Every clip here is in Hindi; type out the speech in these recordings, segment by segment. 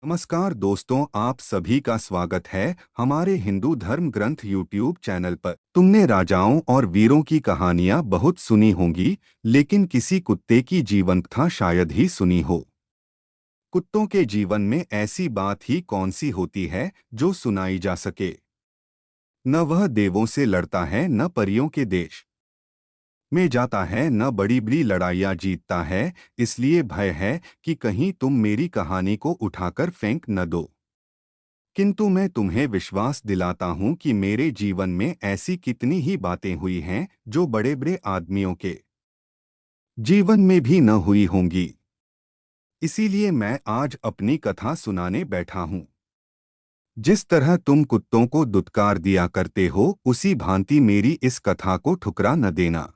नमस्कार दोस्तों, आप सभी का स्वागत है हमारे हिंदू धर्म ग्रंथ यूट्यूब चैनल पर। तुमने राजाओं और वीरों की कहानियां बहुत सुनी होंगी, लेकिन किसी कुत्ते की जीवन कथा शायद ही सुनी हो। कुत्तों के जीवन में ऐसी बात ही कौन सी होती है जो सुनाई जा सके। न वह देवों से लड़ता है, न परियों के देश में जाता है, न बड़ी बड़ी लड़ाइयाँ जीतता है। इसलिए भय है कि कहीं तुम मेरी कहानी को उठाकर फेंक न दो। किंतु मैं तुम्हें विश्वास दिलाता हूं कि मेरे जीवन में ऐसी कितनी ही बातें हुई हैं जो बड़े बड़े आदमियों के जीवन में भी न हुई होंगी। इसीलिए मैं आज अपनी कथा सुनाने बैठा हूं। जिस तरह तुम कुत्तों को दुत्कार दिया करते हो, उसी भांति मेरी इस कथा को ठुकरा न देना।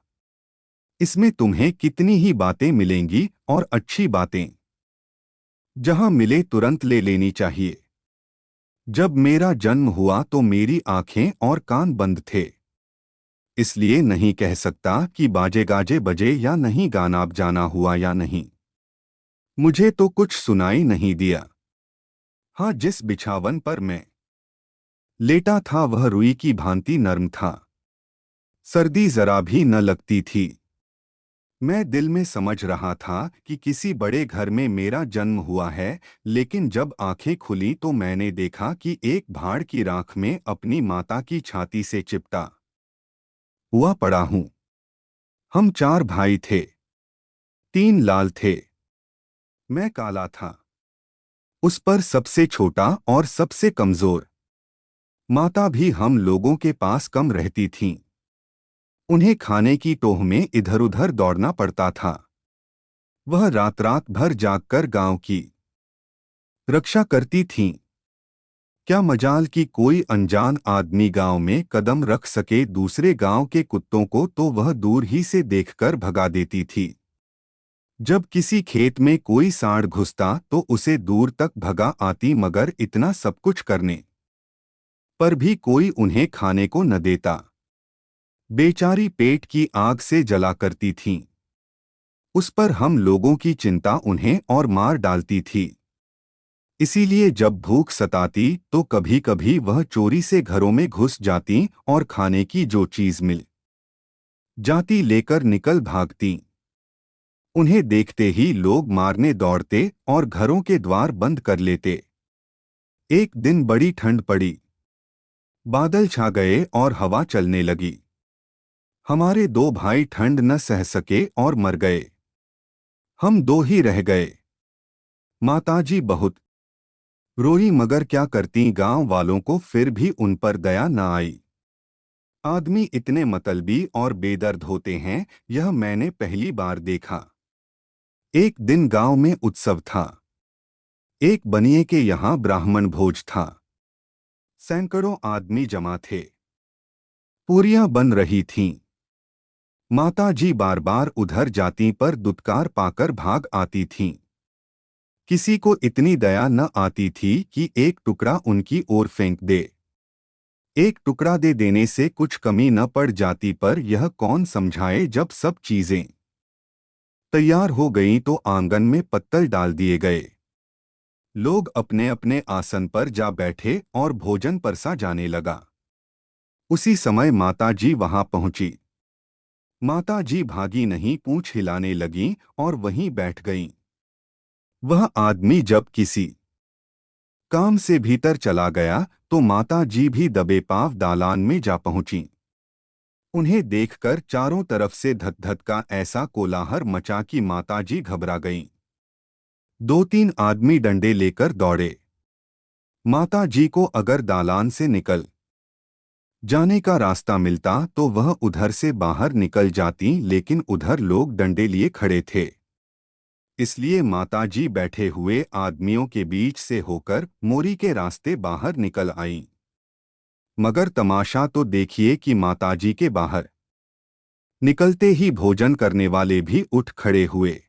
इसमें तुम्हें कितनी ही बातें मिलेंगी, और अच्छी बातें जहां मिले तुरंत ले लेनी चाहिए। जब मेरा जन्म हुआ तो मेरी आंखें और कान बंद थे, इसलिए नहीं कह सकता कि बाजे गाजे बजे या नहीं, गाना जाना हुआ या नहीं। मुझे तो कुछ सुनाई नहीं दिया। हाँ, जिस बिछावन पर मैं लेटा था वह रुई की भांति नर्म था। सर्दी जरा भी न लगती थी। मैं दिल में समझ रहा था कि किसी बड़े घर में मेरा जन्म हुआ है, लेकिन जब आंखें खुली तो मैंने देखा कि एक भाड़ की राख में अपनी माता की छाती से चिपटा हुआ पड़ा हूं। हम 4 भाई थे। 3 लाल थे, मैं काला था। उस पर सबसे छोटा और सबसे कमजोर। माता भी हम लोगों के पास कम रहती थीं। उन्हें खाने की टोह में इधर उधर दौड़ना पड़ता था। वह रात रात भर जागकर गांव की रक्षा करती थीं। क्या मजाल कि कोई अनजान आदमी गांव में कदम रख सके दूसरे गांव के कुत्तों को तो वह दूर ही से देखकर भगा देती थी। जब किसी खेत में कोई सांड घुसता तो उसे दूर तक भगा आती, मगर इतना सब कुछ करने पर भी कोई उन्हें खाने को न देता। बेचारी पेट की आग से जला करती थीं। उस पर हम लोगों की चिंता उन्हें और मार डालती थी। इसीलिए जब भूख सताती तो कभी कभी वह चोरी से घरों में घुस जाती और खाने की जो चीज मिल जाती लेकर निकल भागती। उन्हें देखते ही लोग मारने दौड़ते और घरों के द्वार बंद कर लेते। एक दिन बड़ी ठंड पड़ी। बादल छा गए और हवा चलने लगी। हमारे 2 भाई ठंड न सह सके और मर गए। हम 2 ही रह गए। माताजी बहुत रोई, मगर क्या करती, गांव वालों को फिर भी उन पर दया न आई। आदमी इतने मतलबी और बेदर्द होते हैं, यह मैंने पहली बार देखा। एक दिन गांव में उत्सव था। एक बनिए के यहाँ ब्राह्मण भोज था। सैकड़ों आदमी जमा थे। पूरियां बन रही थीं। माताजी बार बार उधर जाती पर दुत्कार पाकर भाग आती थीं। किसी को इतनी दया न आती थी कि एक टुकड़ा उनकी ओर फेंक दे। एक टुकड़ा दे देने से कुछ कमी न पड़ जाती, पर यह कौन समझाए। जब सब चीजें तैयार हो गईं तो आंगन में पत्तल डाल दिए गए। लोग अपने अपने आसन पर जा बैठे और भोजन परसा जाने लगा। उसी समय माताजी वहां पहुंची। माताजी भागी नहीं, पूंछ हिलाने लगीं और वहीं बैठ गईं। वह आदमी जब किसी काम से भीतर चला गया तो माताजी भी दबे पांव दालान में जा पहुंची। उन्हें देखकर चारों तरफ से धक-धक का ऐसा कोलाहल मचा कि माताजी घबरा गईं। 2-3 आदमी डंडे लेकर दौड़े। माताजी को अगर दालान से निकल जाने का रास्ता मिलता तो वह उधर से बाहर निकल जाती, लेकिन उधर लोग डंडे लिए खड़े थे। इसलिए माताजी बैठे हुए आदमियों के बीच से होकर मोरी के रास्ते बाहर निकल आईं। मगर तमाशा तो देखिए कि माताजी के बाहर निकलते ही भोजन करने वाले भी उठ खड़े हुए।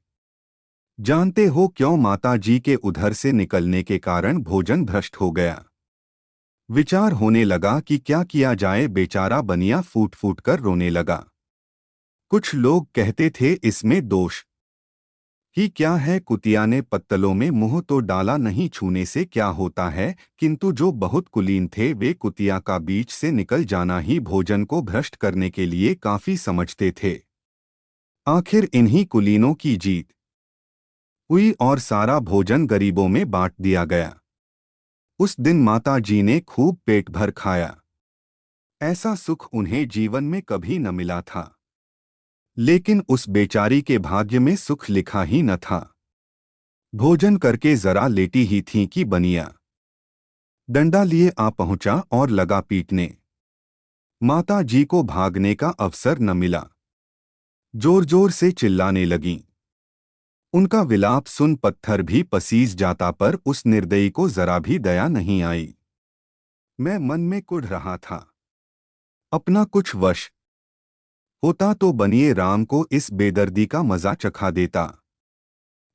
जानते हो क्यों? माताजी के उधर से निकलने के कारण भोजन भ्रष्ट हो गया। विचार होने लगा कि क्या किया जाए। बेचारा बनिया फूट फूट कर रोने लगा। कुछ लोग कहते थे इसमें दोष कि क्या है, कुतिया ने पत्तलों में मुंह तो डाला, नहीं छूने से क्या होता है, किंतु जो बहुत कुलीन थे वे कुतिया का बीच से निकल जाना ही भोजन को भ्रष्ट करने के लिए काफी समझते थे। आखिर इन्हीं कुलीनों की जीत हुई और सारा भोजन गरीबों में बांट दिया गया। उस दिन माता जी ने खूब पेट भर खाया। ऐसा सुख उन्हें जीवन में कभी न मिला था। लेकिन उस बेचारी के भाग्य में सुख लिखा ही न था। भोजन करके जरा लेटी ही थी कि बनिया डंडा लिए आ पहुंचा और लगा पीटने। माता जी को भागने का अवसर न मिला। जोर जोर से चिल्लाने लगीं। उनका विलाप सुन पत्थर भी पसीज जाता, पर उस निर्दयी को जरा भी दया नहीं आई। मैं मन में कुढ़ रहा था, अपना कुछ वश होता तो बनिए राम को इस बेदर्दी का मजा चखा देता।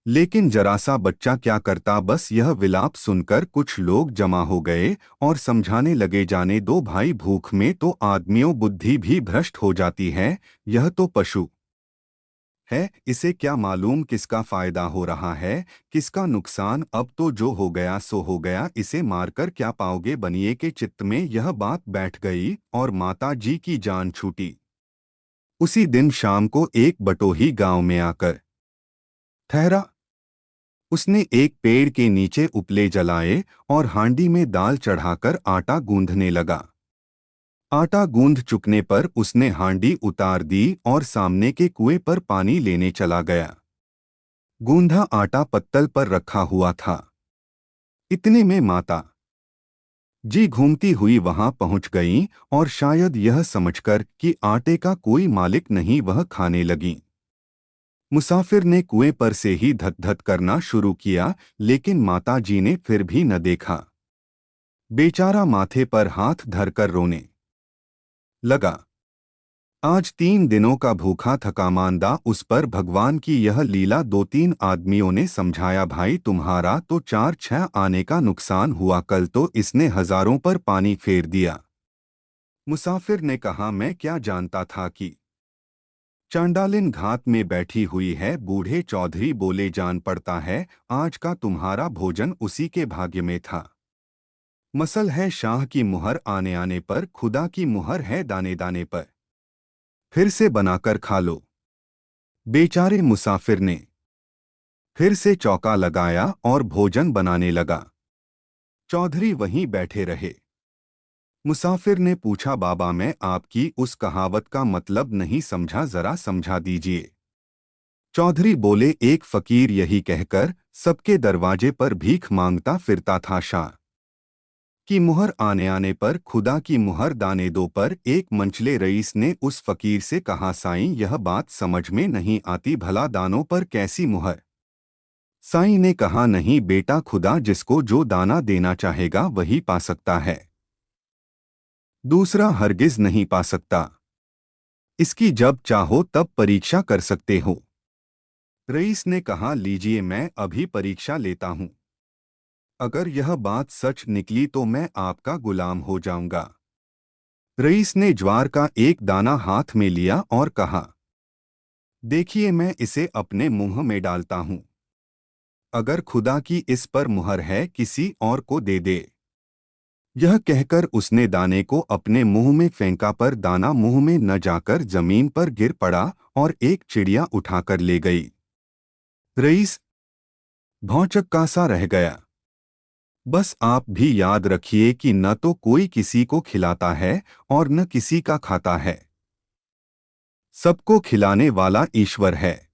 लेकिन जरा सा बच्चा क्या करता। बस यह विलाप सुनकर कुछ लोग जमा हो गए और समझाने लगे, जाने दो भाई, भूख में तो आदमियों बुद्धि भी भ्रष्ट हो जाती है। यह तो पशु है, इसे क्या मालूम किसका फायदा हो रहा है, किसका नुकसान। अब तो जो हो गया सो हो गया, इसे मारकर क्या पाओगे। बनिए के चित्त में यह बात बैठ गई और माता जी की जान छूटी। उसी दिन शाम को एक बटोही गांव में आकर ठहरा। उसने एक पेड़ के नीचे उपले जलाए और हांडी में दाल चढ़ाकर आटा गूंधने लगा। आटा गूंध चुकने पर उसने हांडी उतार दी और सामने के कुएं पर पानी लेने चला गया। गूंधा आटा पत्तल पर रखा हुआ था। इतने में माता जी घूमती हुई वहां पहुंच गईं और शायद यह समझकर कि आटे का कोई मालिक नहीं, वह खाने लगीं। मुसाफिर ने कुएं पर से ही धक-धक करना शुरू किया, लेकिन माता जी ने फिर भी न देखा। बेचारा माथे पर हाथ धरकर रोने लगा। आज 3 दिनों का भूखा थका मांदा उस पर भगवान की यह लीला। 2-3 आदमियों ने समझाया, भाई तुम्हारा तो 4-6 आने का नुकसान हुआ, कल तो इसने हजारों पर पानी फेर दिया। मुसाफिर ने कहा, मैं क्या जानता था कि चांडालिन घात में बैठी हुई है। बूढ़े चौधरी बोले, जान पड़ता है आज का तुम्हारा भोजन उसी के भाग्य में था। मसल है शाह की मुहर आने आने पर, खुदा की मुहर है दाने दाने पर। फिर से बनाकर खा लो। बेचारे मुसाफिर ने फिर से चौका लगाया और भोजन बनाने लगा। चौधरी वहीं बैठे रहे। मुसाफिर ने पूछा, बाबा मैं आपकी उस कहावत का मतलब नहीं समझा, जरा समझा दीजिए। चौधरी बोले, एक फकीर यही कहकर सबके दरवाजे पर भीख मांगता फिरता था। शाह की मुहर आने आने पर, खुदा की मुहर दाने दो पर। एक मंचले रईस ने उस फकीर से कहा, साईं यह बात समझ में नहीं आती, भला दानों पर कैसी मुहर। साईं ने कहा, नहीं बेटा, खुदा जिसको जो दाना देना चाहेगा वही पा सकता है, दूसरा हरगिज नहीं पा सकता। इसकी जब चाहो तब परीक्षा कर सकते हो। रईस ने कहा, लीजिए मैं अभी परीक्षा लेता हूं। अगर यह बात सच निकली तो मैं आपका गुलाम हो जाऊंगा। रईस ने ज्वार का एक दाना हाथ में लिया और कहा, देखिए मैं इसे अपने मुंह में डालता हूं। अगर खुदा की इस पर मुहर है, किसी और को दे दे। यह कहकर उसने दाने को अपने मुंह में फेंका, पर दाना मुंह में न जाकर जमीन पर गिर पड़ा और एक चिड़िया उठाकर ले गई। रईस भौंचक्का सा रह गया। बस आप भी याद रखिए कि न तो कोई किसी को खिलाता है और न किसी का खाता है। सबको खिलाने वाला ईश्वर है।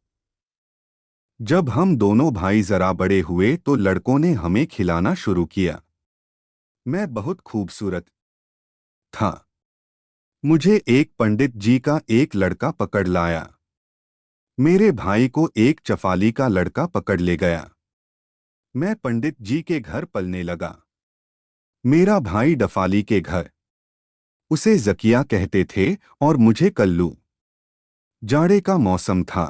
जब हम दोनों भाई जरा बड़े हुए तो लड़कों ने हमें खिलाना शुरू किया। मैं बहुत खूबसूरत था। मुझे एक पंडित जी का एक लड़का पकड़ लाया। मेरे भाई को एक चफाली का लड़का पकड़ ले गया। मैं पंडित जी के घर पलने लगा। मेरा भाई डफाली के घर। उसे जकिया कहते थे और मुझे कल्लू। जाड़े का मौसम था।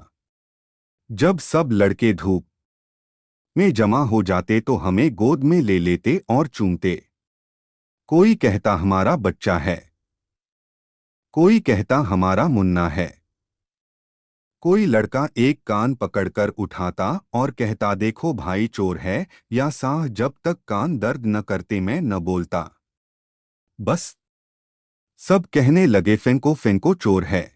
जब सब लड़के धूप में जमा हो जाते तो हमें गोद में ले लेते और चूमते। कोई कहता हमारा बच्चा है, कोई कहता हमारा मुन्ना है, कोई लड़का एक कान पकड़कर उठाता और कहता, देखो भाई चोर है, या साह जब तक कान दर्द न करते मैं न बोलता। बस सब कहने लगे, फेंको फेंको चोर है।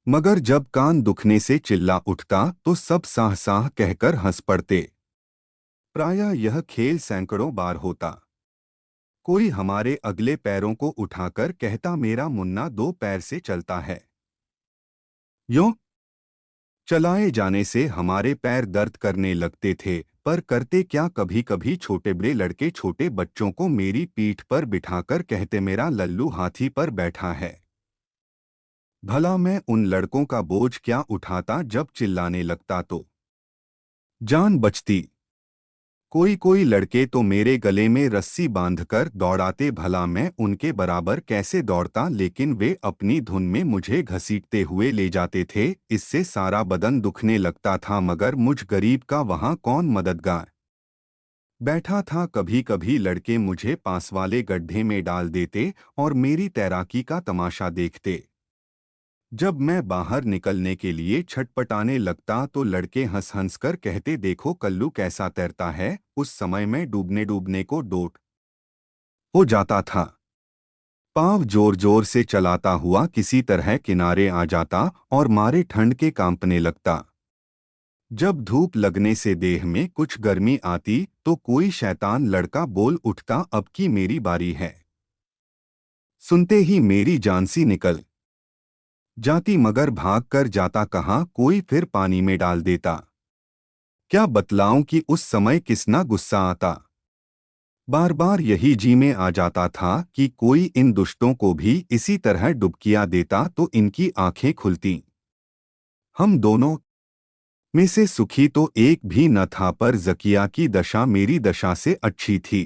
मगर जब कान दुखने से चिल्ला उठता तो सब साह साह कहकर हंस पड़ते। प्रायः यह खेल सैकड़ों बार होता। कोई हमारे अगले पैरों को उठाकर कहता, मेरा मुन्ना दो पैर से चलता है। यूं चलाए जाने से हमारे पैर दर्द करने लगते थे, पर करते क्या, कभी कभी छोटे बड़े लड़के छोटे बच्चों को मेरी पीठ पर बिठाकर कहते, मेरा लल्लू हाथी पर बैठा है। भला मैं उन लड़कों का बोझ क्या उठाता जब चिल्लाने लगता तो जान बचती। कोई कोई लड़के तो मेरे गले में रस्सी बांधकर दौड़ाते, भला मैं उनके बराबर कैसे दौड़ता, लेकिन वे अपनी धुन में मुझे घसीटते हुए ले जाते थे। इससे सारा बदन दुखने लगता था, मगर मुझ गरीब का वहाँ कौन मददगार बैठा था। कभी कभी लड़के मुझे पास वाले गड्ढे में डाल देते और मेरी तैराकी का तमाशा देखते। जब मैं बाहर निकलने के लिए छटपटाने लगता तो लड़के हंस हंस कर कहते, देखो कल्लू कैसा तैरता है। उस समय मैं डूबने डूबने को डोट हो जाता था। पाँव जोर जोर से चलाता हुआ किसी तरह किनारे आ जाता और मारे ठंड के कांपने लगता। जब धूप लगने से देह में कुछ गर्मी आती तो कोई शैतान लड़का बोल उठता, अब की मेरी बारी है। सुनते ही मेरी जान सी निकल जाती, मगर भाग कर जाता कहाँ, कोई फिर पानी में डाल देता। क्या बतलाऊं कि उस समय किसना गुस्सा आता। बार बार यही जी में आ जाता था कि कोई इन दुष्टों को भी इसी तरह डुबकियां देता तो इनकी आंखें खुलती। हम दोनों में से सुखी तो एक भी न था, पर जकिया की दशा मेरी दशा से अच्छी थी।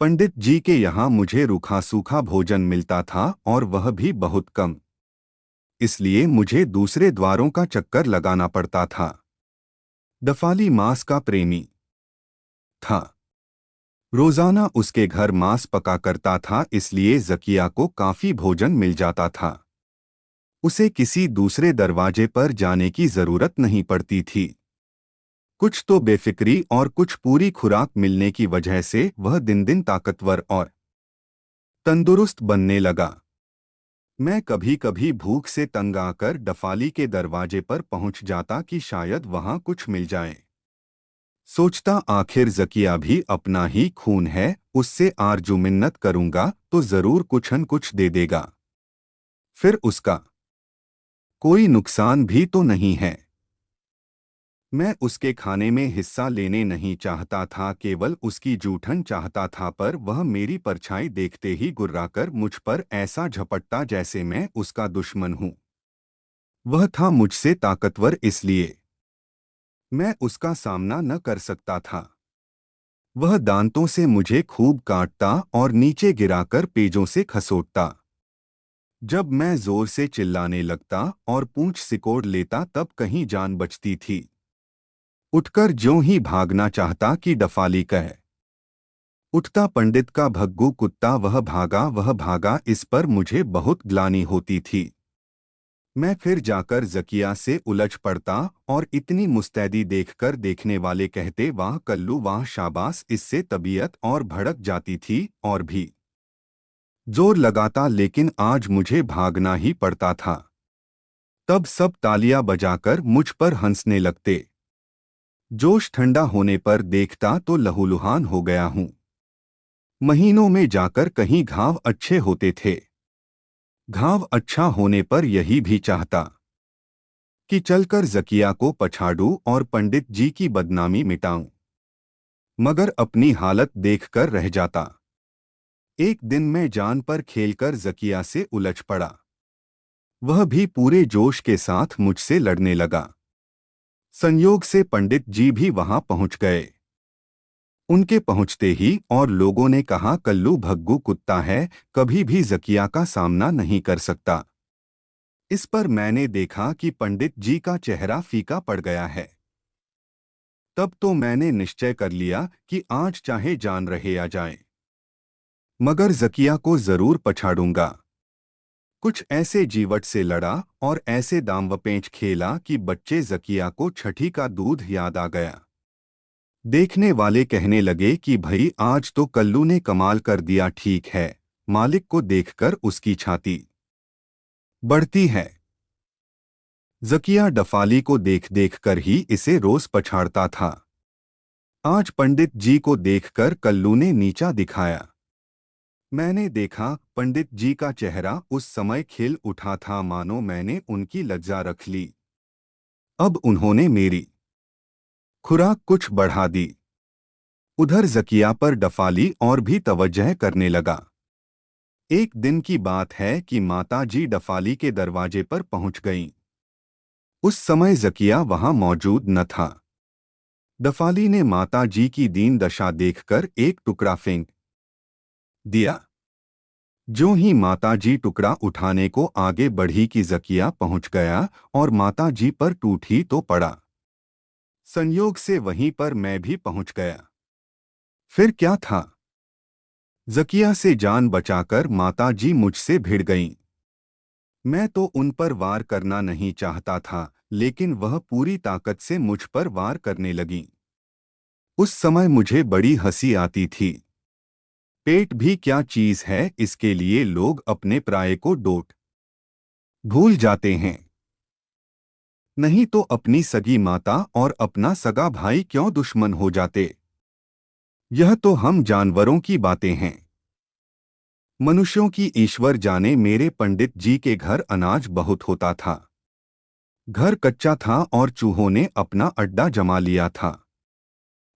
पंडित जी के यहाँ मुझे रूखा सूखा भोजन मिलता था और वह भी बहुत कम, इसलिए मुझे दूसरे द्वारों का चक्कर लगाना पड़ता था। दफाली मांस का प्रेमी था। रोजाना उसके घर मांस पका करता था, इसलिए जकिया को काफी भोजन मिल जाता था। उसे किसी दूसरे दरवाजे पर जाने की जरूरत नहीं पड़ती थी। कुछ तो बेफिक्री और कुछ पूरी खुराक मिलने की वजह से वह दिन दिन ताकतवर और तंदुरुस्त बनने लगा। मैं कभी कभी भूख से तंग आकर डफाली के दरवाजे पर पहुंच जाता कि शायद वहां कुछ मिल जाए। सोचता, आखिर जकिया भी अपना ही खून है, उससे आरजू मिन्नत करूंगा तो जरूर कुछ न कुछ दे देगा। फिर उसका कोई नुकसान भी तो नहीं है। मैं उसके खाने में हिस्सा लेने नहीं चाहता था, केवल उसकी जूठन चाहता था, पर वह मेरी परछाई देखते ही गुर्राकर मुझ पर ऐसा झपटता जैसे मैं उसका दुश्मन हूं। वह था मुझसे ताकतवर, इसलिए मैं उसका सामना न कर सकता था। वह दांतों से मुझे खूब काटता और नीचे गिराकर पेजों से खसोटता। जब मैं जोर से चिल्लाने लगता और पूंछ सिकोड़ लेता तब कहीं जान बचती थी। उठकर ज्यों ही भागना चाहता कि डफाली कह उठता, पंडित का भग्गू कुत्ता वह भागा, इस पर मुझे बहुत ग्लानि होती थी। मैं फिर जाकर जकिया से उलझ पड़ता और इतनी मुस्तैदी देखकर देखने वाले कहते, वाह कल्लू वाह शाबाश। इससे तबीयत और भड़क जाती थी और भी जोर लगाता, लेकिन आज मुझे भागना ही पड़ता था। तब सब तालियां बजाकर मुझ पर हंसने लगते। जोश ठंडा होने पर देखता तो लहूलुहान हो गया हूं। महीनों में जाकर कहीं घाव अच्छे होते थे। घाव अच्छा होने पर यही भी चाहता कि चलकर जकिया को पछाड़ूं और पंडित जी की बदनामी मिटाऊं, मगर अपनी हालत देखकर रह जाता। एक दिन मैं जान पर खेलकर जकिया से उलझ पड़ा। वह भी पूरे जोश के साथ मुझसे लड़ने लगा। संयोग से पंडित जी भी वहां पहुंच गए। उनके पहुंचते ही और लोगों ने कहा, कल्लू भग्गू कुत्ता है, कभी भी जकिया का सामना नहीं कर सकता। इस पर मैंने देखा कि पंडित जी का चेहरा फीका पड़ गया है। तब तो मैंने निश्चय कर लिया कि आज चाहे जान रहे या जाए, मगर जकिया को जरूर पछाड़ूंगा। कुछ ऐसे जीवट से लड़ा और ऐसे दांवपेंच खेला कि बच्चे जकिया को छठी का दूध याद आ गया। देखने वाले कहने लगे कि भाई आज तो कल्लू ने कमाल कर दिया। ठीक है, मालिक को देखकर उसकी छाती बढ़ती है। जकिया डफाली को देख देख कर ही इसे रोज पछाड़ता था। आज पंडित जी को देखकर कल्लू ने नीचा दिखाया। मैंने देखा पंडित जी का चेहरा उस समय खिल उठा था, मानो मैंने उनकी लज्जा रख ली। अब उन्होंने मेरी खुराक कुछ बढ़ा दी। उधर जकिया पर डफाली और भी तवज्जह करने लगा। एक दिन की बात है कि माता जी डफाली के दरवाजे पर पहुंच गईं। उस समय जकिया वहां मौजूद न था। डफाली ने माता जी की दीन दशा देखकर एक टुकड़ा फेंक दिया। जो ही माता जी टुकड़ा उठाने को आगे बढ़ी कि जकिया पहुंच गया और माता जी पर टूट ही तो पड़ा। संयोग से वहीं पर मैं भी पहुंच गया। फिर क्या था, जकिया से जान बचाकर माता जी मुझसे भिड़ गईं। मैं तो उन पर वार करना नहीं चाहता था, लेकिन वह पूरी ताकत से मुझ पर वार करने लगीं। उस समय मुझे बड़ी हंसी आती थी। पेट भी क्या चीज है, इसके लिए लोग अपने पराये को डोट भूल जाते हैं। नहीं तो अपनी सगी माता और अपना सगा भाई क्यों दुश्मन हो जाते। यह तो हम जानवरों की बातें हैं। मनुष्यों की ईश्वर जाने। मेरे पंडित जी के घर अनाज बहुत होता था। घर कच्चा था और चूहों ने अपना अड्डा जमा लिया था।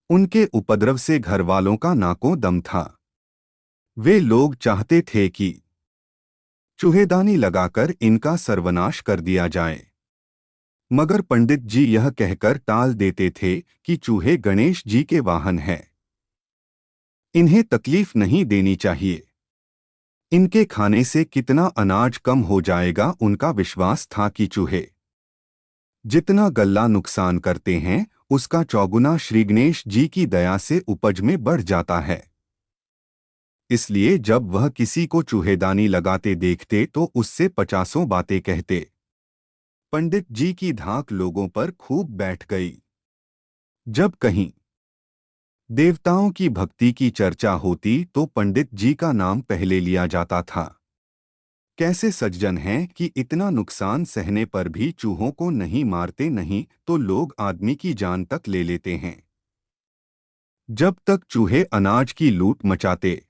उनके उपद्रव से घरवालों का नाकों दम था। वे लोग चाहते थे कि चूहेदानी लगाकर इनका सर्वनाश कर दिया जाए, मगर पंडित जी यह कहकर टाल देते थे कि चूहे गणेश जी के वाहन हैं, इन्हें तकलीफ नहीं देनी चाहिए। इनके खाने से कितना अनाज कम हो जाएगा। उनका विश्वास था कि चूहे जितना गल्ला नुकसान करते हैं, उसका चौगुना श्री गणेश जी की दया से उपज में बढ़ जाता है। इसलिए जब वह किसी को चूहेदानी लगाते देखते तो उससे पचासों बातें कहते। पंडित जी की धाक लोगों पर खूब बैठ गई। जब कहीं देवताओं की भक्ति की चर्चा होती तो पंडित जी का नाम पहले लिया जाता था। कैसे सज्जन हैं कि इतना नुकसान सहने पर भी चूहों को नहीं मारते, नहीं तो लोग आदमी की जान तक ले लेते हैं। जब तक चूहे अनाज की लूट मचाते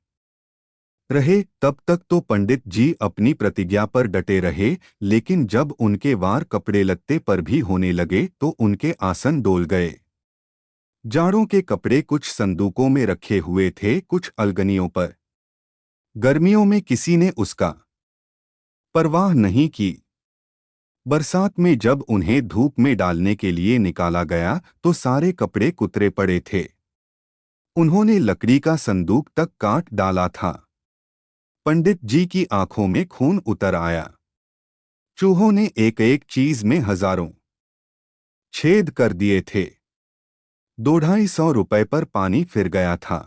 रहे तब तक तो पंडित जी अपनी प्रतिज्ञा पर डटे रहे, लेकिन जब उनके वार कपड़े लत्ते पर भी होने लगे तो उनके आसन डोल गए। जाड़ों के कपड़े कुछ संदूकों में रखे हुए थे, कुछ अलगनियों पर। गर्मियों में किसी ने उसका परवाह नहीं की। बरसात में जब उन्हें धूप में डालने के लिए निकाला गया तो सारे कपड़े कुतरे पड़े थे। उन्होंने लकड़ी का संदूक तक काट डाला था। पंडित जी की आंखों में खून उतर आया। चूहों ने एक एक चीज में हजारों छेद कर दिए थे। 200-250 रुपए पर पानी फिर गया था।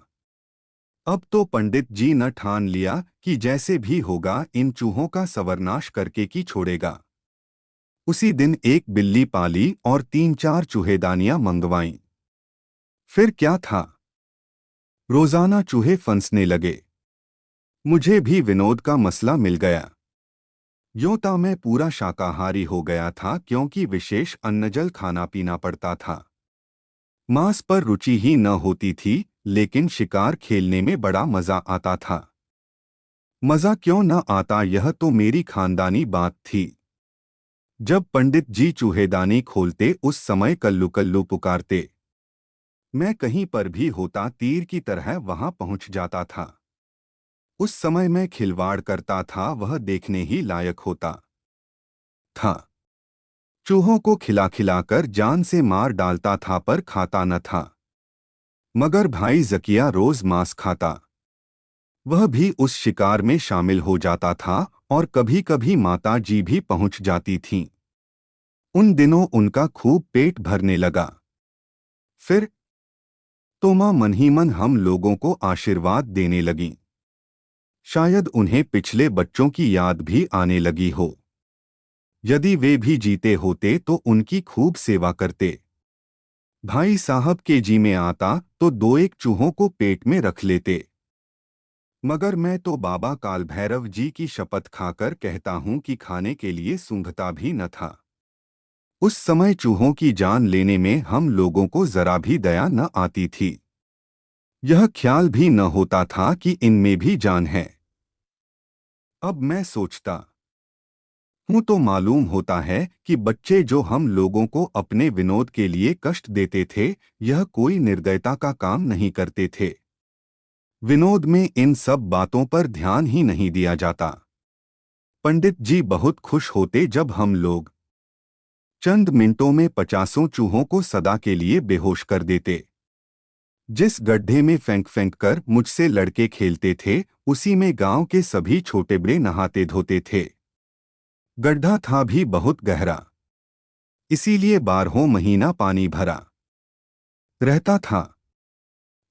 अब तो पंडित जी ने ठान लिया कि जैसे भी होगा इन चूहों का सर्वनाश करके की छोड़ेगा। उसी दिन एक बिल्ली पाली और 3-4 चूहेदानियां मंगवाईं। फिर क्या था, रोजाना चूहे फंसने लगे। मुझे भी विनोद का मसला मिल गया। यूं तो मैं पूरा शाकाहारी हो गया था, क्योंकि विशेष अन्नजल खाना पीना पड़ता था। मांस पर रुचि ही न होती थी, लेकिन शिकार खेलने में बड़ा मजा आता था। मजा क्यों न आता, यह तो मेरी खानदानी बात थी। जब पंडित जी चूहेदानी खोलते उस समय कल्लू कल्लू पुकारते। मैं कहीं पर भी होता तीर की तरह वहां पहुंच जाता था। उस समय मैं खिलवाड़ करता था, वह देखने ही लायक होता था। चूहों को खिला खिलाकर जान से मार डालता था, पर खाता न था। मगर भाई जकिया रोज मांस खाता। वह भी उस शिकार में शामिल हो जाता था और कभी कभी माता जी भी पहुंच जाती थीं। उन दिनों उनका खूब पेट भरने लगा। फिर तो मां मन ही मन हम लोगों को आशीर्वाद देने लगीं। शायद उन्हें पिछले बच्चों की याद भी आने लगी हो। यदि वे भी जीते होते तो उनकी खूब सेवा करते। भाई साहब के जी में आता तो दो एक चूहों को पेट में रख लेते। मगर मैं तो बाबा काल भैरव जी की शपथ खाकर कहता हूं कि खाने के लिए सूंघता भी न था। उस समय चूहों की जान लेने में हम लोगों को जरा भी दया न आती थी। यह ख्याल भी न होता था कि इनमें भी जान है। अब मैं सोचता हूं तो मालूम होता है कि बच्चे जो हम लोगों को अपने विनोद के लिए कष्ट देते थे, यह कोई निर्दयता का काम नहीं करते थे। विनोद में इन सब बातों पर ध्यान ही नहीं दिया जाता। पंडित जी बहुत खुश होते जब हम लोग चंद मिनटों में 50 चूहों को सदा के लिए बेहोश कर देते। जिस गड्ढे में फेंक फेंक कर मुझसे लड़के खेलते थे, उसी में गांव के सभी छोटे बड़े नहाते धोते थे। गड्ढा था भी बहुत गहरा, इसीलिए 12 महीना पानी भरा रहता था।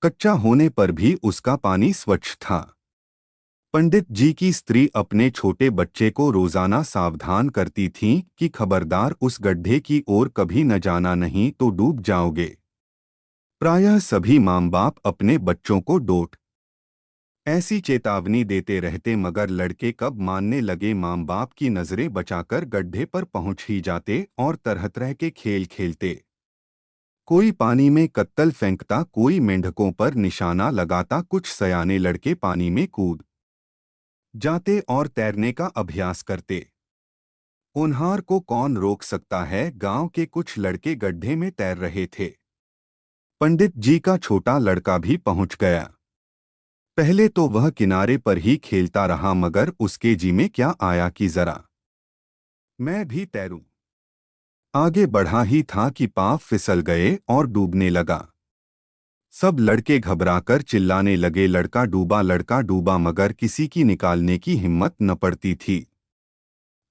कच्चा होने पर भी उसका पानी स्वच्छ था। पंडित जी की स्त्री अपने छोटे बच्चे को रोजाना सावधान करती थीं कि खबरदार उस गड्ढे की ओर कभी न जाना, नहीं तो डूब जाओगे। प्रायः सभी माँ बाप अपने बच्चों को डोट ऐसी चेतावनी देते रहते, मगर लड़के कब मानने लगे। माँ बाप की नजरें बचाकर गड्ढे पर पहुंच ही जाते और तरह तरह के खेल खेलते। कोई पानी में कत्तल फेंकता, कोई मेंढकों पर निशाना लगाता, कुछ सयाने लड़के पानी में कूद जाते और तैरने का अभ्यास करते। होनहार को कौन रोक सकता है। गांव के कुछ लड़के गड्ढे में तैर रहे थे। पंडित जी का छोटा लड़का भी पहुंच गया। पहले तो वह किनारे पर ही खेलता रहा, मगर उसके जी में क्या आया कि जरा मैं भी तैरूं। आगे बढ़ा ही था कि पांव फिसल गए और डूबने लगा। सब लड़के घबराकर चिल्लाने लगे, लड़का डूबा, लड़का डूबा, मगर किसी की निकालने की हिम्मत न पड़ती थी।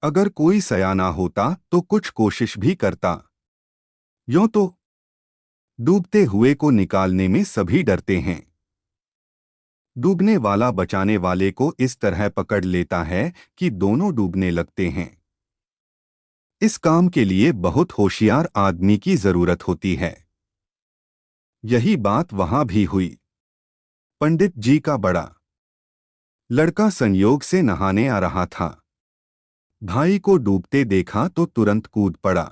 अगर कोई सयाना होता तो कुछ कोशिश भी करता। यूं तो डूबते हुए को निकालने में सभी डरते हैं। डूबने वाला बचाने वाले को इस तरह पकड़ लेता है कि दोनों डूबने लगते हैं। इस काम के लिए बहुत होशियार आदमी की जरूरत होती है। यही बात वहां भी हुई। पंडित जी का बड़ा लड़का संयोग से नहाने आ रहा था। भाई को डूबते देखा तो तुरंत कूद पड़ा,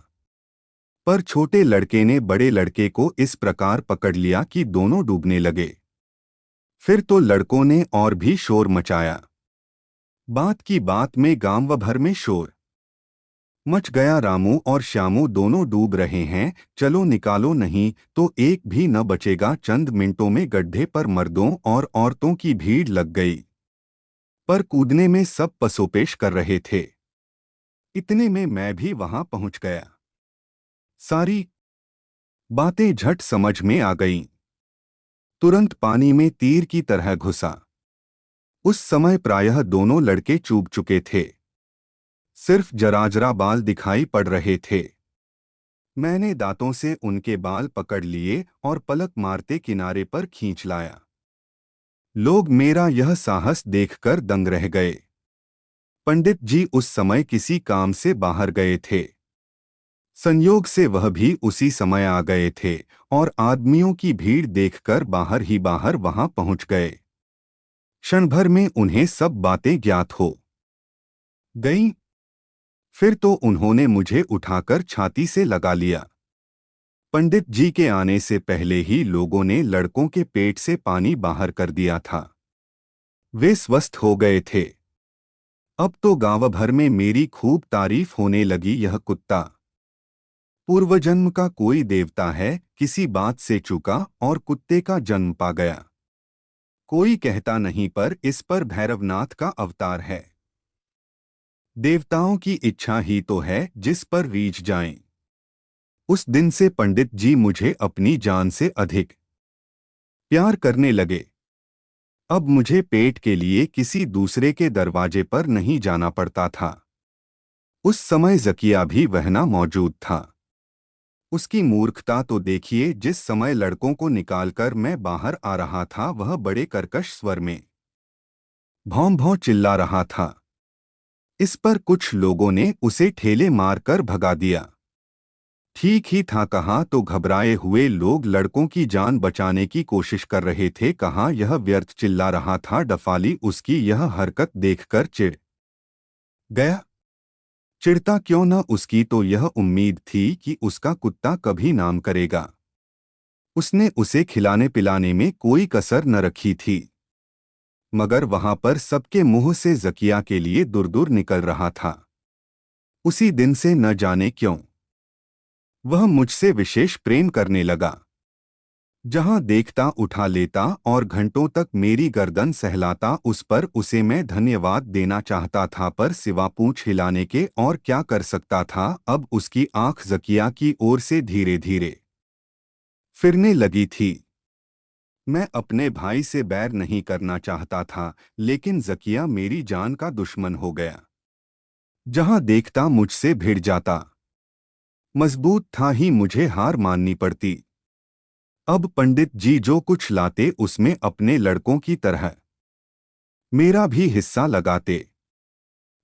पर छोटे लड़के ने बड़े लड़के को इस प्रकार पकड़ लिया कि दोनों डूबने लगे। फिर तो लड़कों ने और भी शोर मचाया। बात की बात में गांव भर में शोर मच गया। रामू और श्यामू दोनों डूब रहे हैं, चलो निकालो, नहीं तो एक भी न बचेगा। चंद मिनटों में गड्ढे पर मर्दों और औरतों की भीड़ लग गई, पर कूदने में सब पसोपेश कर रहे थे। इतने में मैं भी वहां पहुंच गया। सारी बातें झट समझ में आ गईं। तुरंत पानी में तीर की तरह घुसा। उस समय प्रायः दोनों लड़के चूब चुके थे, सिर्फ जराजरा बाल दिखाई पड़ रहे थे। मैंने दांतों से उनके बाल पकड़ लिए और पलक मारते किनारे पर खींच लाया। लोग मेरा यह साहस देखकर दंग रह गए। पंडित जी उस समय किसी काम से बाहर गए थे। संयोग से वह भी उसी समय आ गए थे और आदमियों की भीड़ देखकर बाहर ही बाहर वहां पहुंच गए। क्षण भर में उन्हें सब बातें ज्ञात हो गईं। फिर तो उन्होंने मुझे उठाकर छाती से लगा लिया। पंडित जी के आने से पहले ही लोगों ने लड़कों के पेट से पानी बाहर कर दिया था। वे स्वस्थ हो गए थे। अब तो गांव भर में मेरी खूब तारीफ होने लगी। यह कुत्ता पूर्वजन्म का कोई देवता है, किसी बात से चूका और कुत्ते का जन्म पा गया। कोई कहता नहीं, पर इस पर भैरवनाथ का अवतार है। देवताओं की इच्छा ही तो है जिस पर रीझ जाएं। उस दिन से पंडित जी मुझे अपनी जान से अधिक प्यार करने लगे। अब मुझे पेट के लिए किसी दूसरे के दरवाजे पर नहीं जाना पड़ता था। उस समय जकिया भी वहना मौजूद था। उसकी मूर्खता तो देखिए। जिस समय लड़कों को निकालकर मैं बाहर आ रहा था, वह बड़े कर्कश स्वर में भौं भौं चिल्ला रहा था। इस पर कुछ लोगों ने उसे ठेले मारकर भगा दिया। ठीक ही था कहा तो घबराए हुए लोग लड़कों की जान बचाने की कोशिश कर रहे थे, कहाँ यह व्यर्थ चिल्ला रहा था। डफाली उसकी यह हरकत देखकर चिढ़ गया। चिढ़ता क्यों न, उसकी तो यह उम्मीद थी कि उसका कुत्ता कभी नाम करेगा। उसने उसे खिलाने पिलाने में कोई कसर न रखी थी। मगर वहां पर सबके मुंह से जकिया के लिए दूर दूर निकल रहा था। उसी दिन से न जाने क्यों वह मुझसे विशेष प्रेम करने लगा। जहां देखता उठा लेता और घंटों तक मेरी गर्दन सहलाता। उस पर उसे मैं धन्यवाद देना चाहता था, पर सिवा पूंछ हिलाने के और क्या कर सकता था। अब उसकी आंख जकिया की ओर से धीरे धीरे फिरने लगी थी। मैं अपने भाई से बैर नहीं करना चाहता था, लेकिन जकिया मेरी जान का दुश्मन हो गया। जहां देखता मुझसे भिड़ जाता। मजबूत था ही मुझे हार माननी पड़ती। अब पंडित जी जो कुछ लाते उसमें अपने लड़कों की तरह मेरा भी हिस्सा लगाते।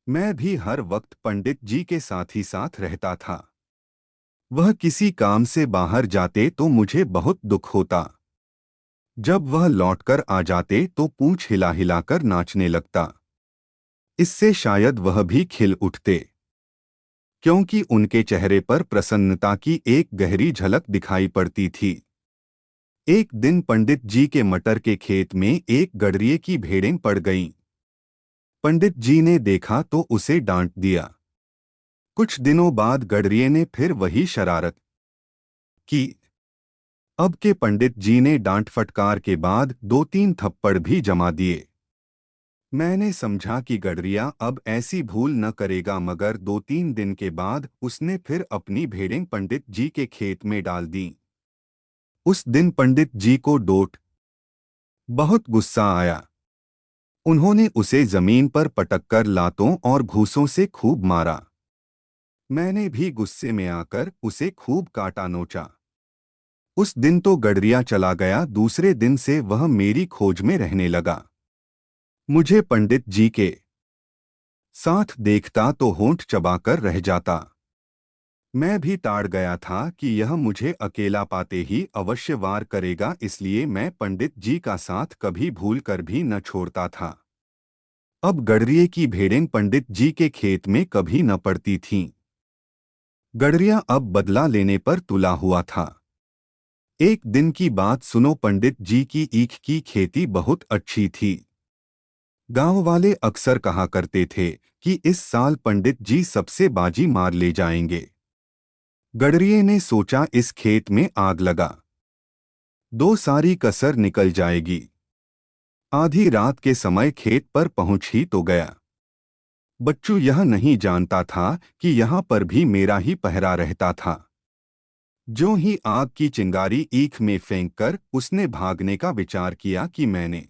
मैं भी हर वक्त पंडित जी के साथ ही साथ रहता था। वह किसी काम से बाहर जाते तो मुझे बहुत दुख होता। जब वह लौटकर आ जाते तो पूंछ हिला हिलाकर नाचने लगता। इससे शायद वह भी खिल उठते, क्योंकि उनके चेहरे पर प्रसन्नता की एक गहरी झलक दिखाई पड़ती थी। एक दिन पंडित जी के मटर के खेत में एक गडरिये की भेड़ें पड़ गईं। पंडित जी ने देखा तो उसे डांट दिया। कुछ दिनों बाद गडरिये ने फिर वही शरारत की। अब के पंडित जी ने डांट फटकार के बाद 2-3 थप्पड़ भी जमा दिए। मैंने समझा कि गडरिया अब ऐसी भूल न करेगा, मगर 2-3 दिन के बाद उसने फिर अपनी भेड़ें पंडित जी के खेत में डाल दीं। उस दिन पंडित जी को डोट बहुत गुस्सा आया। उन्होंने उसे जमीन पर पटककर लातों और घूंसों से खूब मारा। मैंने भी गुस्से में आकर उसे खूब काटा नोचा। उस दिन तो गडरिया चला गया। दूसरे दिन से वह मेरी खोज में रहने लगा। मुझे पंडित जी के साथ देखता तो होंठ चबाकर रह जाता। मैं भी ताड़ गया था कि यह मुझे अकेला पाते ही अवश्य वार करेगा, इसलिए मैं पंडित जी का साथ कभी भूल कर भी न छोड़ता था। अब गडरिये की भेड़ें पंडित जी के खेत में कभी न पड़ती थीं। गडरिया अब बदला लेने पर तुला हुआ था। एक दिन की बात सुनो। पंडित जी की ईख की खेती बहुत अच्छी थी। गांव वाले अक्सर कहा करते थे कि इस साल पंडित जी सबसे बाजी मार ले जाएंगे। गडरिये ने सोचा इस खेत में आग लगा दो, सारी कसर निकल जाएगी। आधी रात के समय खेत पर पहुंच ही तो गया। बच्चू यह नहीं जानता था कि यहाँ पर भी मेरा ही पहरा रहता था। ज्यों ही आग की चिंगारी ईख में फेंककर उसने भागने का विचार किया कि मैंने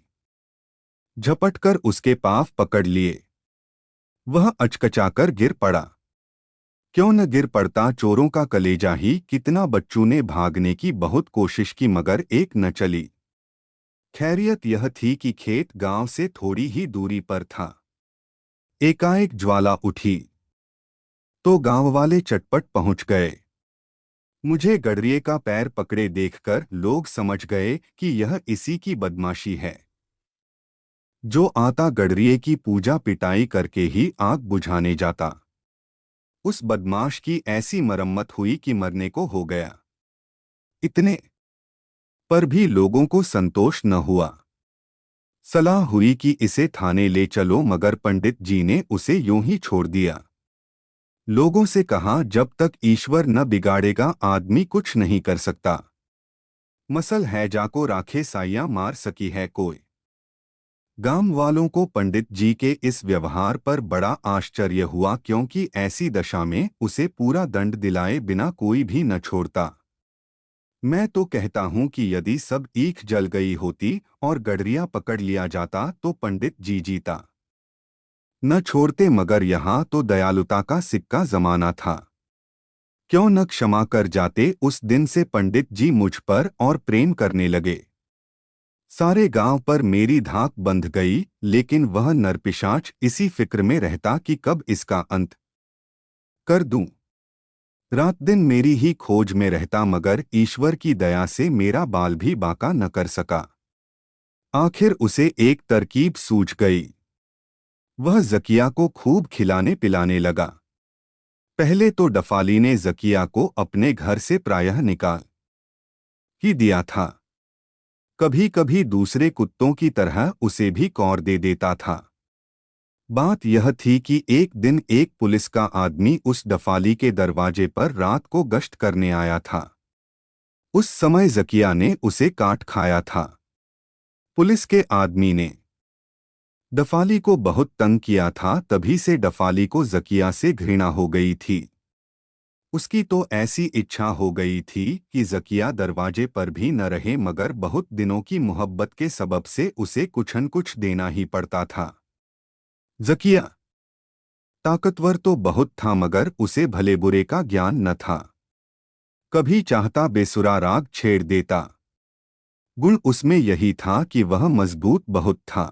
झपटकर उसके पांव पकड़ लिए। वह अचकचाकर गिर पड़ा। क्यों न गिर पड़ता, चोरों का कलेजा ही कितना। बच्चू ने भागने की बहुत कोशिश की, मगर एक न चली। खैरियत यह थी कि खेत गांव से थोड़ी ही दूरी पर था। एकाएक ज्वाला उठी तो गांव वाले चटपट पहुंच गए। मुझे गडरिये का पैर पकड़े देखकर लोग समझ गए कि यह इसी की बदमाशी है। जो आता गडरिये की पूजा पिटाई करके ही आग बुझाने जाता। उस बदमाश की ऐसी मरम्मत हुई कि मरने को हो गया। इतने पर भी लोगों को संतोष न हुआ। सलाह हुई कि इसे थाने ले चलो, मगर पंडित जी ने उसे यूं ही छोड़ दिया। लोगों से कहा, जब तक ईश्वर न बिगाड़ेगा आदमी कुछ नहीं कर सकता। मसल है जाको राखे साइयां मार सकी है कोई। गांव वालों को पंडित जी के इस व्यवहार पर बड़ा आश्चर्य हुआ, क्योंकि ऐसी दशा में उसे पूरा दंड दिलाए बिना कोई भी न छोड़ता। मैं तो कहता हूं कि यदि सब ईख जल गई होती और गडरिया पकड़ लिया जाता तो पंडित जी जीता न छोड़ते, मगर यहाँ तो दयालुता का सिक्का जमाना था। क्यों न क्षमा कर जाते। उस दिन से पंडित जी मुझ पर और प्रेम करने लगे। सारे गांव पर मेरी धाक बंध गई, लेकिन वह नरपिशाच इसी फिक्र में रहता कि कब इसका अंत कर दूं। रात दिन मेरी ही खोज में रहता, मगर ईश्वर की दया से मेरा बाल भी बांका न कर सका। आखिर उसे एक तरकीब सूझ गई। वह जकिया को खूब खिलाने पिलाने लगा। पहले तो डफाली ने जकिया को अपने घर से प्रायः निकाल ही दिया था। कभी कभी दूसरे कुत्तों की तरह उसे भी कौर दे देता था। बात यह थी कि एक दिन एक पुलिस का आदमी उस डफाली के दरवाजे पर रात को गश्त करने आया था। उस समय जकिया ने उसे काट खाया था। पुलिस के आदमी ने डफाली को बहुत तंग किया था, तभी से डफाली को जकिया से घृणा हो गई थी। उसकी तो ऐसी इच्छा हो गई थी कि जकिया दरवाजे पर भी न रहे, मगर बहुत दिनों की मोहब्बत के सबब से उसे कुछ न कुछ देना ही पड़ता था। जकिया ताकतवर तो बहुत था, मगर उसे भले बुरे का ज्ञान न था। कभी चाहता बेसुरा राग छेड़ देता। गुण उसमें यही था कि वह मजबूत बहुत था।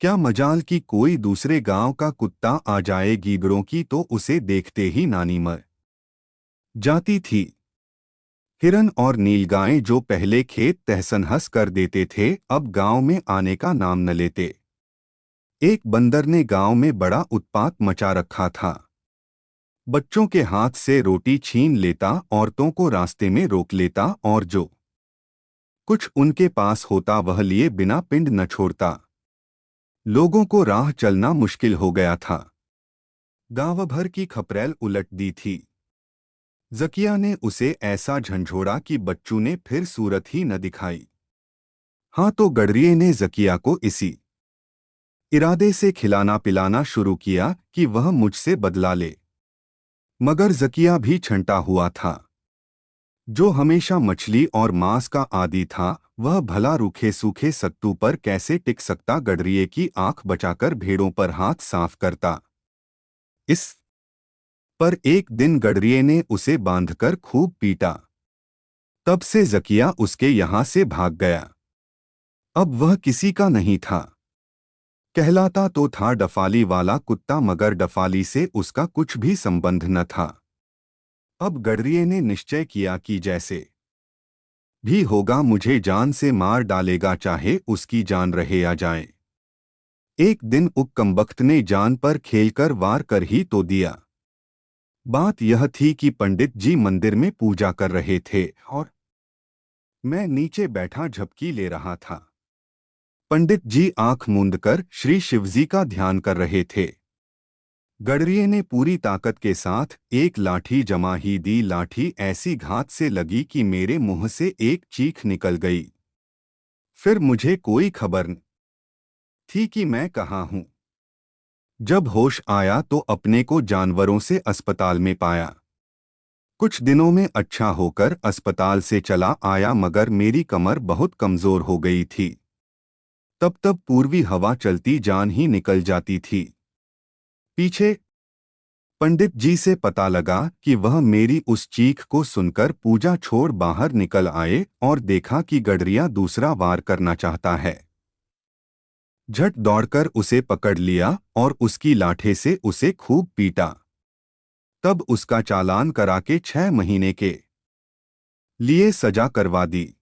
क्या मजाल कि कोई दूसरे गांव का कुत्ता आ जाए गीदड़ों की तो उसे देखते ही नानी मर जाती थी। हिरन और नीलगायें जो पहले खेत तहसनहस कर देते थे, अब गांव में आने का नाम न लेते। एक बंदर ने गांव में बड़ा उत्पात मचा रखा था। बच्चों के हाथ से रोटी छीन लेता, औरतों को रास्ते में रोक लेता और जो कुछ उनके पास होता वह लिए बिना पिंड न छोड़ता। लोगों को राह चलना मुश्किल हो गया था। गांव भर की खपरेल उलट दी थी। जकिया ने उसे ऐसा झंझोड़ा कि बच्चू ने फिर सूरत ही न दिखाई। हाँ, तो गडरिये ने जकिया को इसी इरादे से खिलाना पिलाना शुरू किया कि वह मुझसे बदला ले। मगर जकिया भी छंटा हुआ था। जो हमेशा मछली और मांस का आदी था, वह भला रूखे सूखे सत्तू पर कैसे टिक सकता। गडरिये की आंख बचाकर भेड़ों पर हाथ साफ करता। इस पर एक दिन गडरिये ने उसे बांधकर खूब पीटा। तब से जकिया उसके यहां से भाग गया। अब वह किसी का नहीं था। कहलाता तो था डफाली वाला कुत्ता, मगर डफाली से उसका कुछ भी संबंध न था। अब गडरिये ने निश्चय किया कि जैसे भी होगा मुझे जान से मार डालेगा, चाहे उसकी जान रहे या जाए। एक दिन उक्कमबख्त ने जान पर खेलकर वार कर ही तो दिया। बात यह थी कि पंडित जी मंदिर में पूजा कर रहे थे और मैं नीचे बैठा झपकी ले रहा था। पंडित जी आंख मूंदकर श्री शिवजी का ध्यान कर रहे थे। गडरिये ने पूरी ताकत के साथ एक लाठी जमा ही दी। लाठी ऐसी घात से लगी कि मेरे मुंह से एक चीख निकल गई। फिर मुझे कोई खबर न थी कि मैं कहाँ हूँ। जब होश आया तो अपने को जानवरों से अस्पताल में पाया। कुछ दिनों में अच्छा होकर अस्पताल से चला आया, मगर मेरी कमर बहुत कमजोर हो गई थी। तब तब पूर्वी हवा चलती जान ही निकल जाती थी। पीछे पंडित जी से पता लगा कि वह मेरी उस चीख को सुनकर पूजा छोड़ बाहर निकल आए और देखा कि गडरिया दूसरा वार करना चाहता है। झट दौड़कर उसे पकड़ लिया और उसकी लाठे से उसे खूब पीटा। तब उसका चालान करा के 6 महीने के लिए सजा करवा दी।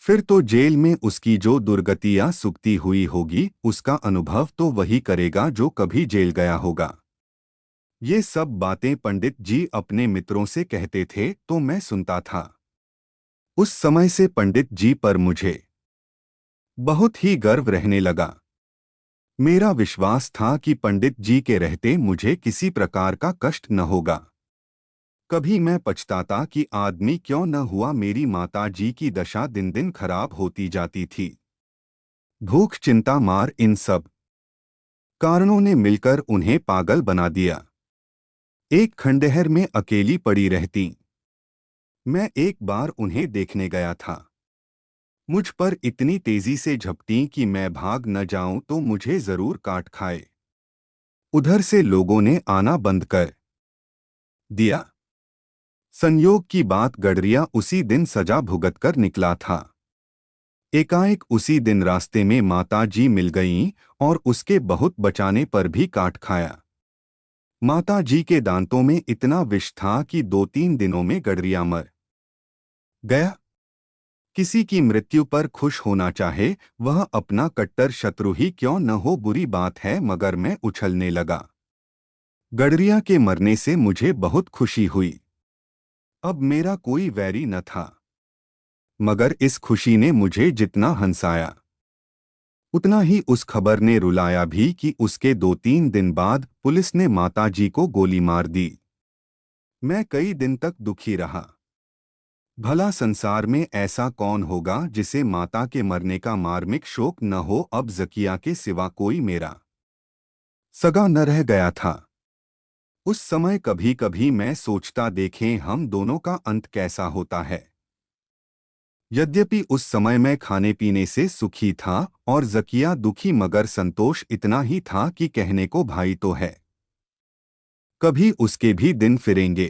फिर तो जेल में उसकी जो दुर्गतियां सुकती हुई होगी, उसका अनुभव तो वही करेगा जो कभी जेल गया होगा। ये सब बातें पंडित जी अपने मित्रों से कहते थे तो मैं सुनता था। उस समय से पंडित जी पर मुझे बहुत ही गर्व रहने लगा। मेरा विश्वास था कि पंडित जी के रहते मुझे किसी प्रकार का कष्ट न होगा। कभी मैं पछताता कि आदमी क्यों न हुआ। मेरी माता जी की दशा दिन दिन खराब होती जाती थी। भूख चिंता मार इन सब कारणों ने मिलकर उन्हें पागल बना दिया। एक खंडहर में अकेली पड़ी रहती। मैं एक बार उन्हें देखने गया था। मुझ पर इतनी तेजी से झपटी कि मैं भाग न जाऊं तो मुझे जरूर काट खाए। उधर से लोगों ने आना बंद कर दिया। संयोग की बात, गडरिया उसी दिन सजा भुगत कर निकला था। एकाएक उसी दिन रास्ते में माता जी मिल गईं और उसके बहुत बचाने पर भी काट खाया। माता जी के दांतों में इतना विष था कि 2-3 दिनों में गडरिया मर गया। किसी की मृत्यु पर खुश होना चाहे वह अपना कट्टर शत्रु ही क्यों न हो, बुरी बात है, मगर मैं उछलने लगा। गडरिया के मरने से मुझे बहुत खुशी हुई। अब मेरा कोई वैरी न था। मगर इस खुशी ने मुझे जितना हंसाया उतना ही उस खबर ने रुलाया भी कि उसके 2-3 दिन बाद पुलिस ने माताजी को गोली मार दी। मैं कई दिन तक दुखी रहा। भला संसार में ऐसा कौन होगा जिसे माता के मरने का मार्मिक शोक न हो। अब जकिया के सिवा कोई मेरा सगा न रह गया था। उस समय कभी कभी मैं सोचता, देखें हम दोनों का अंत कैसा होता है। यद्यपि उस समय मैं खाने पीने से सुखी था और जकिया दुखी, मगर संतोष इतना ही था कि कहने को भाई तो है, कभी उसके भी दिन फिरेंगे।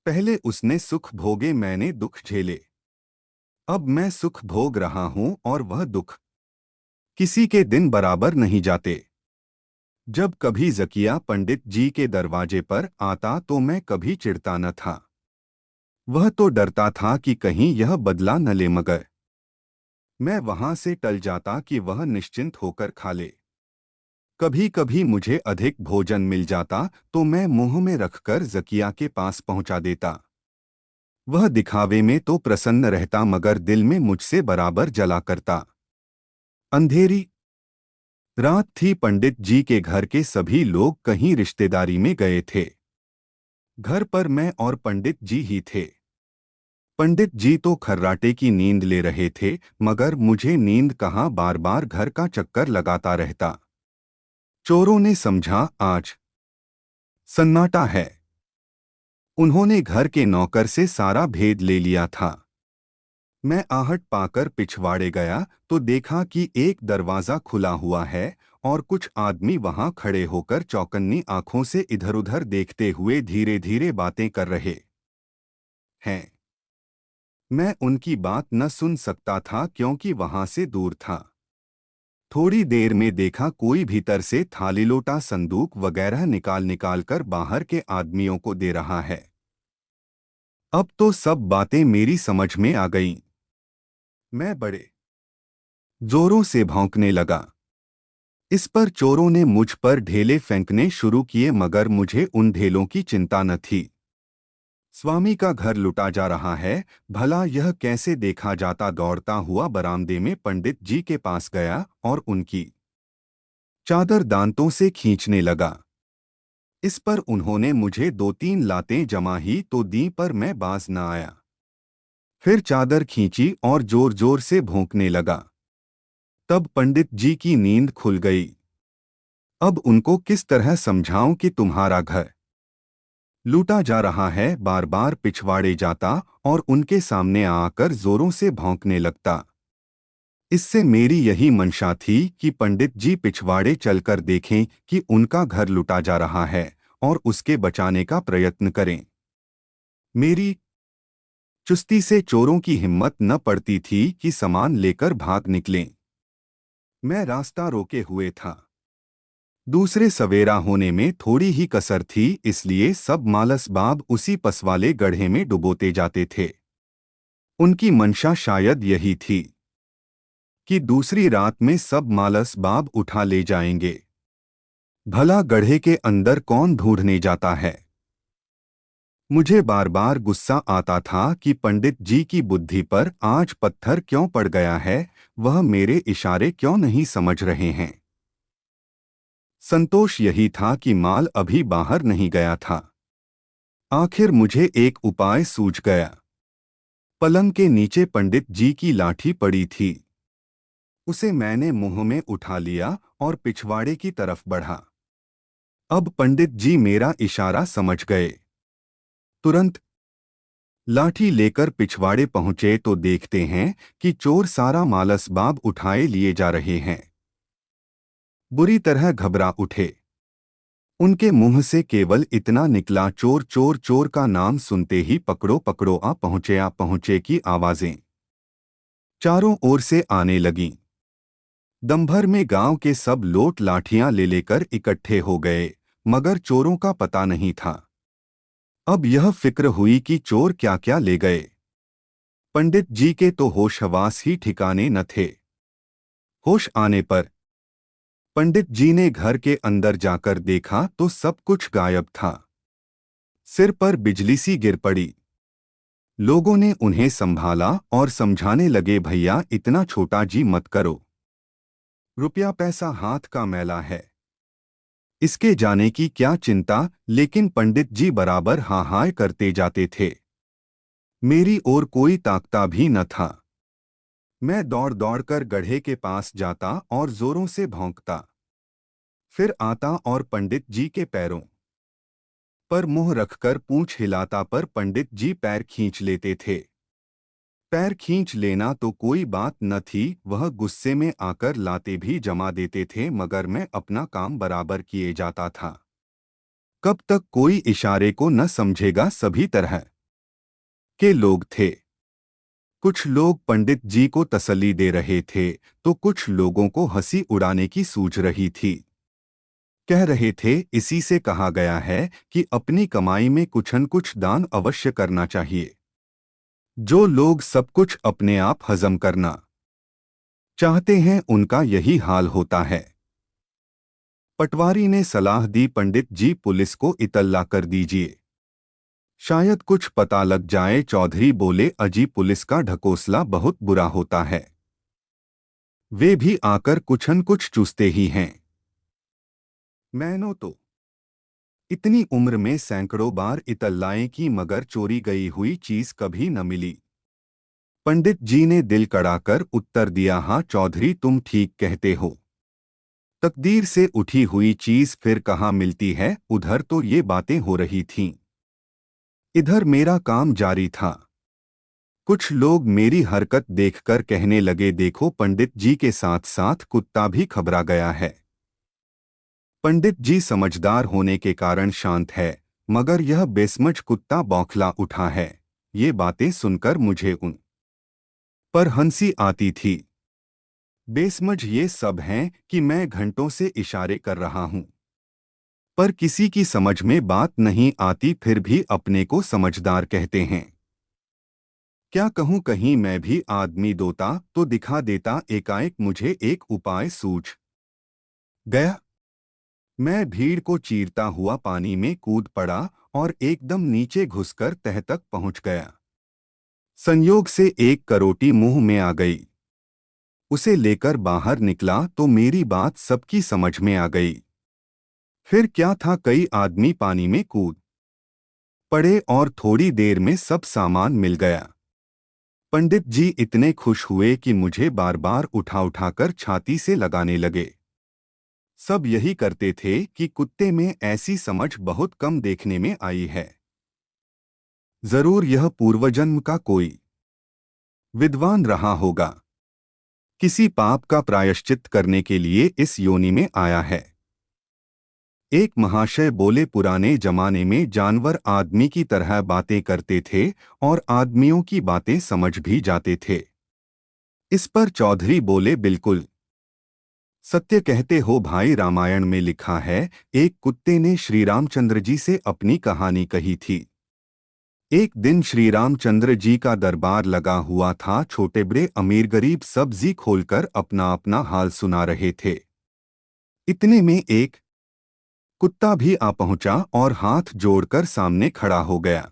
पहले उसने सुख भोगे, मैंने दुख झेले। अब मैं सुख भोग रहा हूं और वह दुख। किसी के दिन बराबर नहीं जाते। जब कभी जकिया पंडित जी के दरवाजे पर आता तो मैं कभी चिढ़ता न था। वह तो डरता था कि कहीं यह बदला न ले, मगर मैं वहां से टल जाता कि वह निश्चिंत होकर खा ले। कभी कभी मुझे अधिक भोजन मिल जाता तो मैं मुंह में रखकर जकिया के पास पहुंचा देता। वह दिखावे में तो प्रसन्न रहता, मगर दिल में मुझसे बराबर जला करता। अंधेरी रात थी। पंडित जी के घर के सभी लोग कहीं रिश्तेदारी में गए थे। घर पर मैं और पंडित जी ही थे। पंडित जी तो खर्राटे की नींद ले रहे थे, मगर मुझे नींद कहाँ, बार बार घर का चक्कर लगाता रहता। चोरों ने समझा आज सन्नाटा है। उन्होंने घर के नौकर से सारा भेद ले लिया था। मैं आहट पाकर पिछवाड़े गया तो देखा कि एक दरवाजा खुला हुआ है और कुछ आदमी वहां खड़े होकर चौकन्नी आंखों से इधर-उधर देखते हुए धीरे धीरे बातें कर रहे हैं। मैं उनकी बात न सुन सकता था क्योंकि वहां से दूर था। थोड़ी देर में देखा कोई भीतर से थाली लोटा संदूक वगैरह निकाल निकाल कर बाहर के आदमियों को दे रहा है। अब तो सब बातें मेरी समझ में आ गईं। मैं बड़े जोरों से भौंकने लगा। इस पर चोरों ने मुझ पर ढेले फेंकने शुरू किए, मगर मुझे उन ढेलों की चिंता न थी। स्वामी का घर लुटा जा रहा है, भला यह कैसे देखा जाता। दौड़ता हुआ बरामदे में पंडित जी के पास गया और उनकी चादर दांतों से खींचने लगा। इस पर उन्होंने मुझे 2-3 लातें जमा ही तो दी, पर मैं बाज न आया। फिर चादर खींची और जोर जोर से भौंकने लगा। तब पंडित जी की नींद खुल गई। अब उनको किस तरह समझाऊं कि तुम्हारा घर लूटा जा रहा है। बार बार पिछवाड़े जाता और उनके सामने आकर जोरों से भौंकने लगता। इससे मेरी यही मंशा थी कि पंडित जी पिछवाड़े चलकर देखें कि उनका घर लूटा जा रहा है और उसके बचाने का प्रयत्न करें। मेरी चुस्ती से चोरों की हिम्मत न पड़ती थी कि सामान लेकर भाग निकलें। मैं रास्ता रोके हुए था। दूसरे सवेरा होने में थोड़ी ही कसर थी, इसलिए सब मालस बाब उसी पसवाले गड्ढे में डुबोते जाते थे। उनकी मंशा शायद यही थी कि दूसरी रात में सब मालस बाब उठा ले जाएंगे। भला गड्ढे के अंदर कौन ढूंढने जाता है। मुझे बार बार गुस्सा आता था कि पंडित जी की बुद्धि पर आज पत्थर क्यों पड़ गया है, वह मेरे इशारे क्यों नहीं समझ रहे हैं। संतोष यही था कि माल अभी बाहर नहीं गया था। आखिर मुझे एक उपाय सूझ गया। पलंग के नीचे पंडित जी की लाठी पड़ी थी। उसे मैंने मुंह में उठा लिया और पिछवाड़े की तरफ बढ़ा। अब पंडित जी मेरा इशारा समझ गए। तुरंत लाठी लेकर पिछवाड़े पहुंचे तो देखते हैं कि चोर सारा मालसबाब उठाए लिए जा रहे हैं। बुरी तरह घबरा उठे। उनके मुंह से केवल इतना निकला, चोर चोर चोर का नाम सुनते ही पकड़ो पकड़ो आ पहुंचे की आवाजें। चारों ओर से आने लगीं। दमभर में गांव के सब लोग लाठियां ले लेकर इकट्ठे हो गए, मगर चोरों का पता नहीं था। अब यह फिक्र हुई कि चोर क्या क्या ले गए। पंडित जी के तो होश हवास ही ठिकाने न थे। होश आने पर पंडित जी ने घर के अंदर जाकर देखा तो सब कुछ गायब था। सिर पर बिजली सी गिर पड़ी। लोगों ने उन्हें संभाला और समझाने लगे, भैया इतना छोटा जी मत करो। रुपया पैसा हाथ का मैला है, इसके जाने की क्या चिंता। लेकिन पंडित जी बराबर हाँ हाय करते जाते थे। मेरी ओर कोई ताकता भी न था। मैं दौड़ दौड़ कर गड्ढे के पास जाता और जोरों से भौंकता। फिर आता और पंडित जी के पैरों पर मुंह रखकर पूंछ हिलाता, पर पंडित जी पैर खींच लेते थे। पैर खींच लेना तो कोई बात न थी, वह गुस्से में आकर लाते भी जमा देते थे, मगर मैं अपना काम बराबर किए जाता था। कब तक कोई इशारे को न समझेगा, सभी तरह के लोग थे। कुछ लोग पंडित जी को तसल्ली दे रहे थे, तो कुछ लोगों को हंसी उड़ाने की सूझ रही थी। कह रहे थे, इसी से कहा गया है कि अपनी कमाई में कुछ न कुछ दान अवश्य करना चाहिए। जो लोग सब कुछ अपने आप हजम करना चाहते हैं, उनका यही हाल होता है। पटवारी ने सलाह दी, पंडित जी पुलिस को इत्तला कर दीजिए, शायद कुछ पता लग जाए। चौधरी बोले, अजी पुलिस का ढकोसला बहुत बुरा होता है, वे भी आकर कुछ न कुछ चूसते ही हैं। मैंने तो इतनी उम्र में सैकड़ों बार इत्तलाएं की, मगर चोरी गई हुई चीज कभी न मिली। पंडित जी ने दिल कड़ाकर उत्तर दिया, हाँ चौधरी तुम ठीक कहते हो, तकदीर से उठी हुई चीज फिर कहाँ मिलती है। उधर तो ये बातें हो रही थीं, इधर मेरा काम जारी था। कुछ लोग मेरी हरकत देखकर कहने लगे, देखो पंडित जी के साथ साथ कुत्ता भी घबरा गया है। पंडित जी समझदार होने के कारण शांत है, मगर यह बेसमझ कुत्ता बौखला उठा है। ये बातें सुनकर मुझे उन पर हंसी आती थी। बेसमझ ये सब हैं कि मैं घंटों से इशारे कर रहा हूं, पर किसी की समझ में बात नहीं आती, फिर भी अपने को समझदार कहते हैं। क्या कहूँ, कहीं मैं भी आदमी दोता तो दिखा देता। एकाएक मुझे एक उपाय सूझ गया। मैं भीड़ को चीरता हुआ पानी में कूद पड़ा और एकदम नीचे घुसकर तह तक पहुंच गया। संयोग से एक करोटी मुंह में आ गई। उसे लेकर बाहर निकला तो मेरी बात सबकी समझ में आ गई। फिर क्या था, कई आदमी पानी में कूद पड़े और थोड़ी देर में सब सामान मिल गया। पंडित जी इतने खुश हुए कि मुझे बार बार उठा उठाकर छाती से लगाने लगे। सब यही करते थे कि कुत्ते में ऐसी समझ बहुत कम देखने में आई है। जरूर यह पूर्वजन्म का कोई विद्वान रहा होगा, किसी पाप का प्रायश्चित करने के लिए इस योनि में आया है। एक महाशय बोले, पुराने जमाने में जानवर आदमी की तरह बातें करते थे और आदमियों की बातें समझ भी जाते थे। इस पर चौधरी बोले, बिल्कुल सत्य कहते हो भाई। रामायण में लिखा है, एक कुत्ते ने श्री रामचंद्र जी से अपनी कहानी कही थी। एक दिन श्री रामचंद्र जी का दरबार लगा हुआ था। छोटे बड़े अमीर गरीब सब जी खोलकर अपना अपना हाल सुना रहे थे। इतने में एक कुत्ता भी आ पहुंचा और हाथ जोड़कर सामने खड़ा हो गया।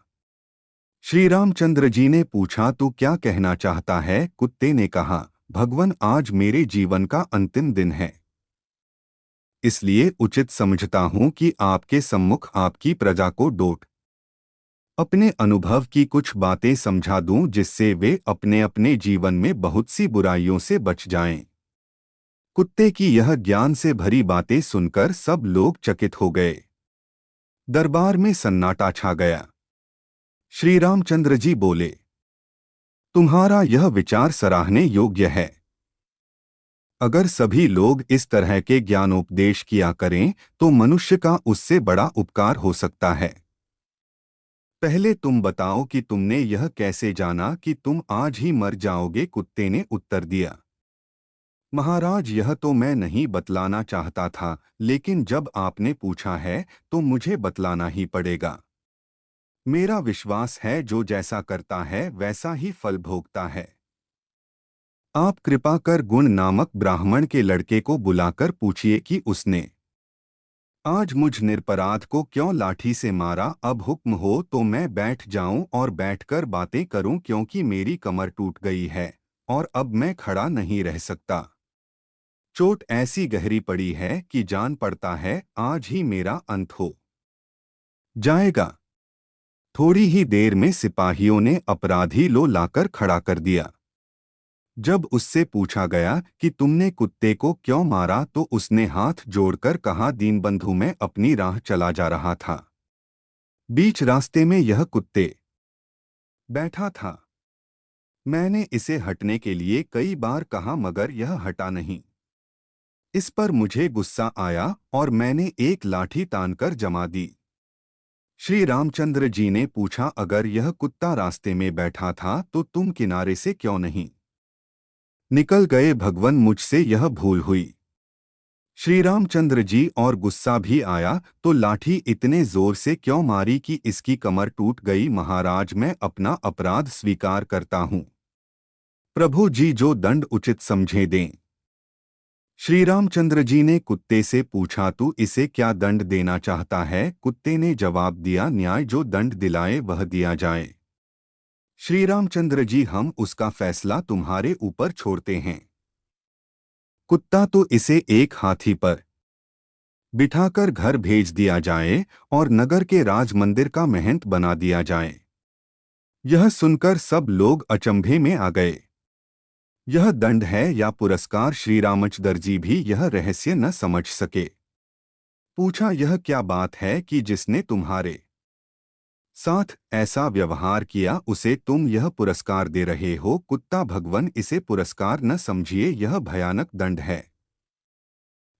श्री रामचंद्र जी ने पूछा, तू क्या कहना चाहता है? कुत्ते ने कहा, भगवान आज मेरे जीवन का अंतिम दिन है, इसलिए उचित समझता हूं कि आपके सम्मुख आपकी प्रजा को डोट अपने अनुभव की कुछ बातें समझा दूं, जिससे वे अपने अपने जीवन में बहुत सी बुराइयों से बच जाएं। कुत्ते की यह ज्ञान से भरी बातें सुनकर सब लोग चकित हो गए। दरबार में सन्नाटा छा गया। श्री रामचंद्र जी बोले, तुम्हारा यह विचार सराहने योग्य है। अगर सभी लोग इस तरह के ज्ञानोपदेश किया करें तो मनुष्य का उससे बड़ा उपकार हो सकता है। पहले तुम बताओ कि तुमने यह कैसे जाना कि तुम आज ही मर जाओगे, कुत्ते ने उत्तर दिया। महाराज, यह तो मैं नहीं बतलाना चाहता था, लेकिन जब आपने पूछा है तो मुझे बतलाना ही पड़ेगा। मेरा विश्वास है जो जैसा करता है वैसा ही फल भोगता है। आप कृपा कर गुण नामक ब्राह्मण के लड़के को बुलाकर पूछिए कि उसने आज मुझ निरपराध को क्यों लाठी से मारा। अब हुक्म हो तो मैं बैठ जाऊं और बैठकर बातें करूं, क्योंकि मेरी कमर टूट गई है और अब मैं खड़ा नहीं रह सकता। चोट ऐसी गहरी पड़ी है कि जान पड़ता है आज ही मेरा अंत हो जाएगा। थोड़ी ही देर में सिपाहियों ने अपराधी लो लाकर खड़ा कर दिया। जब उससे पूछा गया कि तुमने कुत्ते को क्यों मारा तो उसने हाथ जोड़कर कहा, दीनबंधु, मैं अपनी राह चला जा रहा था। बीच रास्ते में यह कुत्ते बैठा था। मैंने इसे हटने के लिए कई बार कहा मगर यह हटा नहीं। इस पर मुझे गुस्सा आया और मैंने एक लाठी तानकर जमा दी। श्री रामचंद्र जी ने पूछा, अगर यह कुत्ता रास्ते में बैठा था तो तुम किनारे से क्यों नहीं निकल गए? भगवन, मुझसे यह भूल हुई। श्री रामचंद्र जी और गुस्सा भी आया तो लाठी इतने जोर से क्यों मारी कि इसकी कमर टूट गई। महाराज, मैं अपना अपराध स्वीकार करता हूँ। प्रभु जी जो दंड उचित समझे दें। श्री रामचंद्र जी ने कुत्ते से पूछा, तू इसे क्या दंड देना चाहता है? कुत्ते ने जवाब दिया, न्याय जो दंड दिलाए वह दिया जाए। श्री रामचंद्र जी, हम उसका फैसला तुम्हारे ऊपर छोड़ते हैं। कुत्ता तो इसे एक हाथी पर बिठाकर घर भेज दिया जाए और नगर के राज मंदिर का महंत बना दिया जाए। यह सुनकर सब लोग अचंभे में आ गए। यह दंड है या पुरस्कार? श्री रामचंद्र जी भी यह रहस्य न समझ सके। पूछा, यह क्या बात है कि जिसने तुम्हारे साथ ऐसा व्यवहार किया उसे तुम यह पुरस्कार दे रहे हो? कुत्ता, भगवन, इसे पुरस्कार न समझिए, यह भयानक दंड है।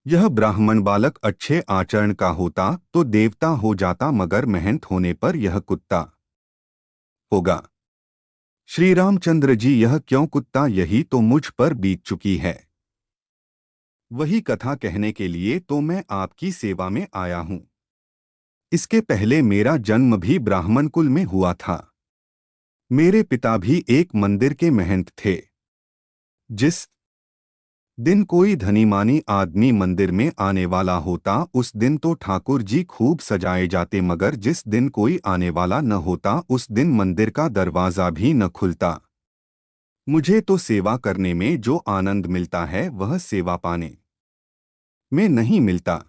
यह ब्राह्मण बालक अच्छे आचरण का होता तो देवता हो जाता, मगर महंत होने पर यह कुत्ता होगा। श्री रामचंद्र जी, यह क्यों कुत्ता? यही तो मुझ पर बीत चुकी है। वही कथा कहने के लिए तो मैं आपकी सेवा में आया हूँ। इसके पहले मेरा जन्म भी ब्राह्मण कुल में हुआ था। मेरे पिता भी एक मंदिर के महंत थे। जिस दिन कोई धनीमानी आदमी मंदिर में आने वाला होता उस दिन तो ठाकुर जी खूब सजाए जाते, मगर जिस दिन कोई आने वाला न होता उस दिन मंदिर का दरवाज़ा भी न खुलता। मुझे तो सेवा करने में जो आनंद मिलता है वह सेवा पाने में नहीं मिलता।